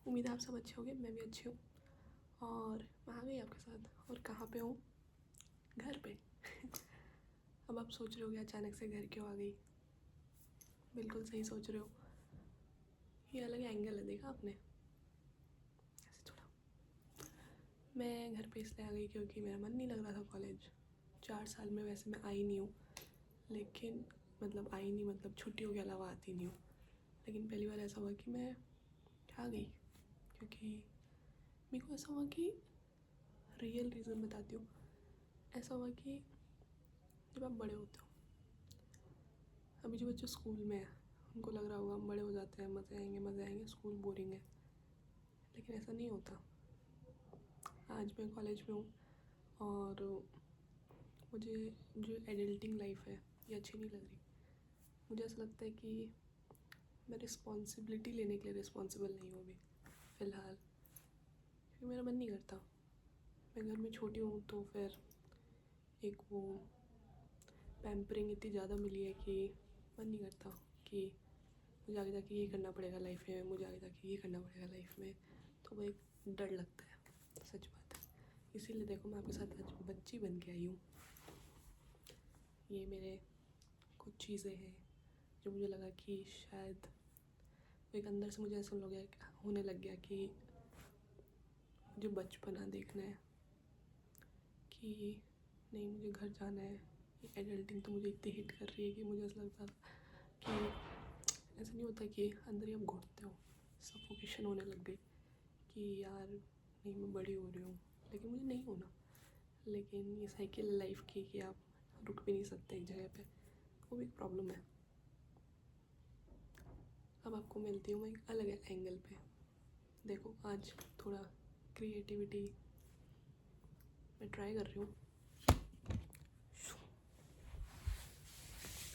उम्मीद है आप सब अच्छे होंगे, मैं भी अच्छी हूँ। और मैं आ गई आपके साथ। और कहाँ पे हूँ? घर पे। अब आप सोच रहे होगे अचानक से घर क्यों आ गई? बिल्कुल सही सोच रहे हो। ये अलग एंगल है, देखा आपने? ऐसे थोड़ा। मैं घर पे इसलिए आ गई क्योंकि मेरा मन नहीं लग रहा था कॉलेज। 4 साल में वैसे मैं आई नहीं हूँ, लेकिन मतलब छुट्टियों के अलावा आती नहीं हूँ। लेकिन पहली बार ऐसा हुआ कि मैं आ गई, क्योंकि मेरे को ऐसा हुआ कि रियल रीज़न बताती हूँ। ऐसा हुआ कि जब आप बड़े होते हो, अभी जो बच्चे स्कूल में हैं उनको लग रहा होगा हम बड़े हो जाते हैं, मज़े आएंगे, स्कूल बोरिंग है। लेकिन ऐसा नहीं होता। आज मैं कॉलेज में हूँ और मुझे जो एडल्टिंग लाइफ है ये अच्छी नहीं लग रही। मुझे ऐसा लगता है कि मैं रिस्पॉन्सिबिलिटी लेने के लिए रिस्पॉन्सिबल नहीं हूँ अभी फ़िलहाल, क्योंकि मेरा मन नहीं करता। मैं घर में छोटी हूँ तो फिर एक वो पैम्परिंग इतनी ज़्यादा मिली है कि मन नहीं करता कि मुझे आगे जाके ये करना पड़ेगा लाइफ में, मुझे आगे जाके ये करना पड़ेगा लाइफ में। तो वो एक डर लगता है, सच बात है। इसीलिए देखो मैं आपके साथ आज बच्ची बन के आई हूँ। ये मेरे कुछ चीज़ें हैं जो मुझे लगा कि शायद एक अंदर से मुझे ऐसा होने लग गया कि मुझे बचपना देखना है, कि नहीं मुझे घर जाना है। ये एडल्टिंग तो मुझे इतनी हिट कर रही है कि मुझे ऐसा लगता कि ऐसा नहीं होता कि अंदर ही आप घुटते हो, सफोकेशन होने लग गई कि यार नहीं मैं बड़ी हो रही हूँ, लेकिन मुझे नहीं होना। लेकिन ये साइकिल लाइफ की कि आप रुक भी नहीं सकते एक जगह पे, वो भी एक प्रॉब्लम है। अब आपको मिलती हूँ मैं एक अलग एंगल पे। देखो आज थोड़ा क्रिएटिविटी मैं ट्राई कर रही हूँ।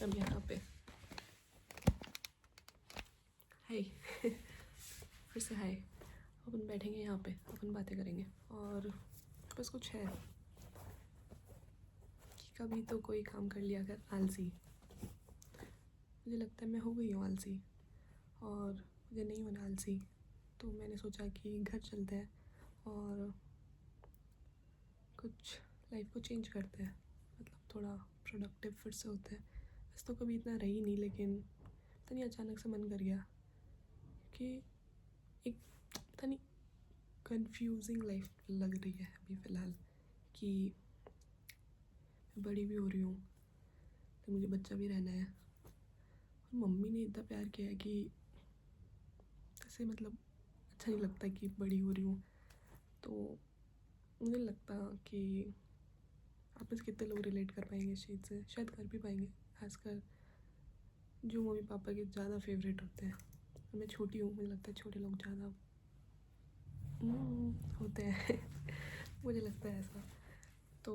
अब यहाँ पे हाय फिर से हाय। अपन बैठेंगे यहाँ पे, अपन बातें करेंगे। और बस कुछ है कि कभी तो कोई काम कर लिया कर आलसी। मुझे लगता है मैं हो गई हूँ आलसी और मुझे नहीं होना आलसी। तो मैंने सोचा कि घर चलते हैं और कुछ लाइफ को चेंज करते हैं, मतलब थोड़ा प्रोडक्टिव फिर से होते हैं। वैसे तो कभी इतना रही नहीं, लेकिन पता नहीं अचानक से मन कर गया कि एक पता नहीं कंफ्यूजिंग लाइफ लग रही है अभी फ़िलहाल, कि मैं बड़ी भी हो रही हूँ तो मुझे बच्चा भी रहना है। और मम्मी ने इतना प्यार किया है कि ऐसे मतलब अच्छा नहीं लगता कि बड़ी हो रही हूँ। तो मुझे लगता कि आप में से कितने लोग रिलेट कर पाएंगे इस चीज़ से, शायद कर भी पाएंगे, खासकर जो मम्मी पापा के ज़्यादा फेवरेट होते हैं। और मैं छोटी हूँ, मुझे लगता है छोटे लोग ज़्यादा होते हैं मुझे लगता है ऐसा। तो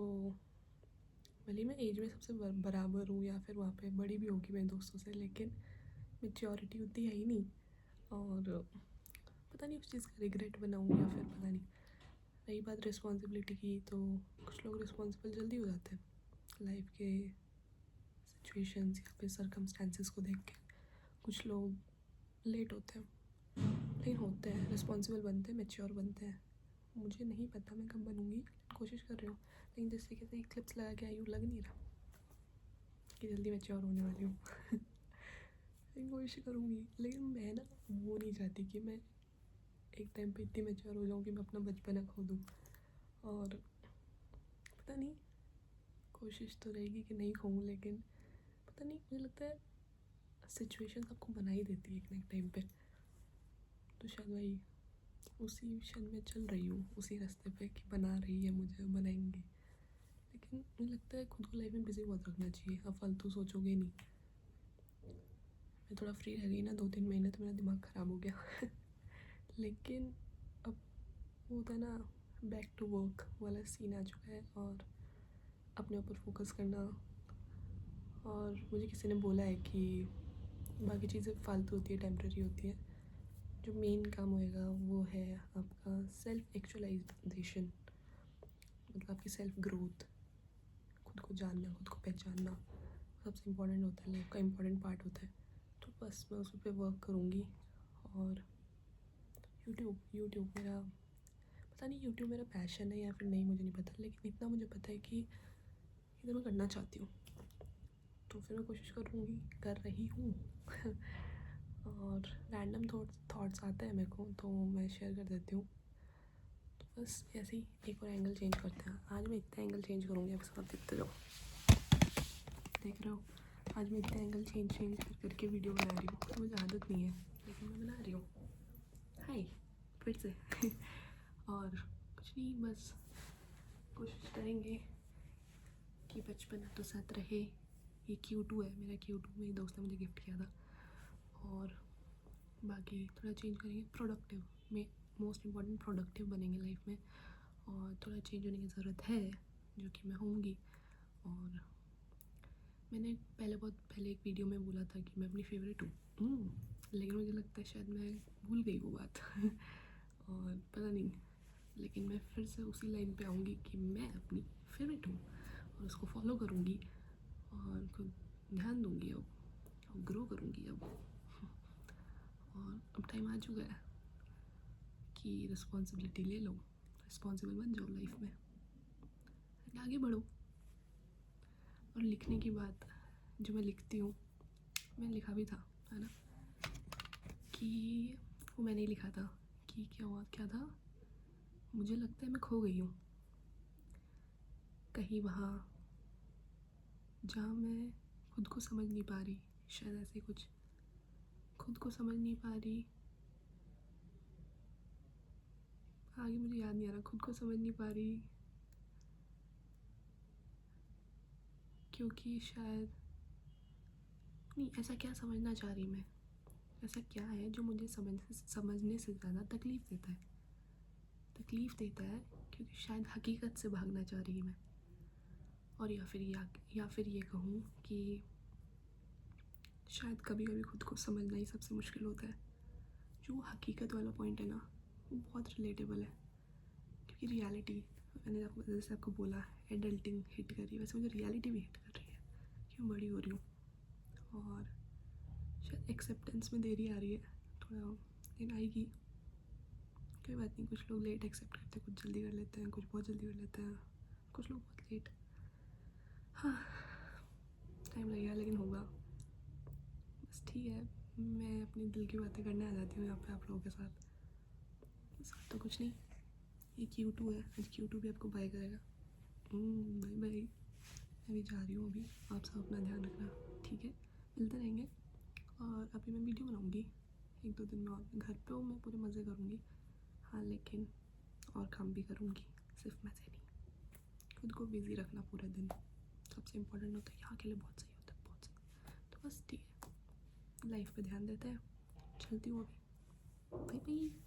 भले मैं एज में सबसे बराबर हूँ या फिर वहाँ पे बड़ी भी होगी मेरे दोस्तों से, लेकिन मेच्योरिटी उतनी है ही नहीं। और पता नहीं उस चीज़ का रिग्रेट बनाऊँ या फिर पता नहीं। रही बात रिस्पॉन्सिबिलिटी की, तो कुछ लोग रिस्पॉन्सिबल जल्दी हो जाते हैं लाइफ के सिचुएशंस या फिर सर्कमस्टेंसेस को देख के। कुछ लोग लेट होते हैं, लेकिन होते हैं, रिस्पॉन्सिबल बनते हैं, मैच्योर बनते हैं। मुझे नहीं पता मैं कब बनूँगी, कोशिश कर रही हूँ। लेकिन जिस तरीके से क्लिप्स लगा के आई हूँ, लग नहीं रहा कि जल्दी मैच्योर होने वाली हूँ लेकिन कोशिश करूँगी। लेकिन मैं ना वो नहीं चाहती कि मैं एक टाइम पे इतनी मैच्योर हो जाऊँ कि मैं अपना बचपना खो दूँ। और पता नहीं, कोशिश तो रहेगी कि नहीं खोऊँ, लेकिन पता नहीं, मुझे लगता है सिचुएशन आपको बना ही देती है एक ना एक टाइम पे। तो शायद वही उसी मिशन में चल रही हूँ, उसी रास्ते पे कि बना रही है मुझे, बनाएंगी। लेकिन मुझे लगता है खुद को लाइफ में बिजी बहुत रखना चाहिए। आप फालतू सोचोगे नहीं। मैं थोड़ा फ्री रह गई ना 2-3 महीने, तो मेरा दिमाग ख़राब हो गया लेकिन अब वो होता है ना, बैक टू वर्क वाला सीन आ चुका है और अपने ऊपर फोकस करना। और मुझे किसी ने बोला है कि बाकी चीज़ें फालतू होती है, टेम्प्रेरी होती है। जो मेन काम होएगा वो है आपका सेल्फ एक्चुअलाइजेशन, मतलब आपकी सेल्फ ग्रोथ, खुद को जानना, खुद को पहचानना सबसे इम्पोर्टेंट होता है, लाइफ का इम्पोर्टेंट पार्ट होता है। तो बस मैं उस पर वर्क करूँगी और यूट्यूब मेरा पता नहीं, यूट्यूब मेरा पैशन है या फिर नहीं, मुझे नहीं पता, लेकिन इतना मुझे पता है कि इधर मैं करना चाहती हूँ, तो फिर मैं कोशिश करूँगी, कर रही हूँ। और रैंडम थॉट्स आते हैं मेरे को, तो मैं शेयर कर देती हूँ। तो बस ऐसे ही एक और एंगल चेंज करते हैं। आज मैं इतना एंगल चेंज करूँगी, आपके साथ देखते जाओ। देख रहे हो, आज मैं इतने एंगल चेंज करके वीडियो बना रही हूँ। तो मुझे आदत नहीं है, लेकिन मैं बना रही हूँ। हाय, फिर से। और कुछ नहीं, बस कोशिश करेंगे कि बचपन तो साथ रहे। ये Q2 है मेरा, Q2 मेरी दोस्त ने मुझे गिफ्ट किया था। और बाकी थोड़ा चेंज करेंगे, प्रोडक्टिव में, मोस्ट इम्पॉर्टेंट प्रोडक्टिव बनेंगे लाइफ में। और थोड़ा चेंज होने की ज़रूरत है, जो कि मैं होंगी। और मैंने बहुत पहले एक वीडियो में बोला था कि मैं अपनी फेवरेट हूँ, लेकिन मुझे लगता है शायद मैं भूल गई वो बात। और पता नहीं, लेकिन मैं फिर से उसी लाइन पे आऊँगी कि मैं अपनी फेवरेट हूँ और उसको फॉलो करूँगी और खुद ध्यान दूँगी अब, और ग्रो करूँगी अब। और अब टाइम आ चुका है कि रिस्पॉन्सिबिलिटी ले लो, रिस्पॉन्सिबल बन जाओ लाइफ में, आगे बढ़ो। और लिखने की बात, जो मैं लिखती हूँ, मैंने लिखा भी था, है ना, कि वो मैंने ही लिखा था कि क्या था, मुझे लगता है मैं खो गई हूँ कहीं वहाँ, जहाँ मैं खुद को समझ नहीं पा रही, शायद ऐसे कुछ, खुद को समझ नहीं पा रही, आगे मुझे याद नहीं आ रहा, खुद को समझ नहीं पा रही, क्योंकि शायद नहीं, ऐसा क्या समझना चाह रही मैं, ऐसा क्या है जो मुझे समझने से ज़्यादा तकलीफ़ देता है, क्योंकि शायद हकीकत से भागना चाह रही मैं। और या फिर ये कहूँ कि शायद कभी कभी खुद को समझना ही सबसे मुश्किल होता है। जो हकीकत वाला पॉइंट है ना, वो बहुत रिलेटेबल है, क्योंकि रियलिटी, मैंने जैसे आपको बोला, एडल्टिंग हिट कर रही है, वैसे मुझे रियलिटी भी हिट कर रही है कि मैं बड़ी हो रही हूँ। और शायद एक्सेप्टेंस में देरी आ रही है थोड़ा, लेकिन आएगी, कोई बात नहीं। कुछ लोग लेट एक्सेप्ट करते हैं, कुछ जल्दी कर लेते हैं, कुछ बहुत जल्दी कर लेते हैं, कुछ लोग बहुत लेट। हाँ, टाइम लगेगा लेकिन होगा। बस ठीक है, मैं अपनी दिल की बातें करने आ जाती हूँ यहाँ पे आप लोगों के साथ। तो कुछ नहीं, ये Q2 है, आज Q2 भी आपको बाय करेगा। बाय बाय, मैं भी जा रही हूँ अभी, आप सब अपना ध्यान रखना, ठीक है, मिलते रहेंगे। और अभी मैं वीडियो बनाऊँगी 1-2 दिन में, और घर पे हूँ, मैं पूरे मज़े करूँगी। हाँ, लेकिन और काम भी करूँगी, सिर्फ मज़े नहीं। खुद को बिज़ी रखना पूरे दिन सबसे इम्पोर्टेंट होता है, यहाँ के लिए बहुत सही होता है, बहुत सही। तो बस ठीक है, लाइफ पे ध्यान देते हैं, चलती हूँ अभी, बाय बाय।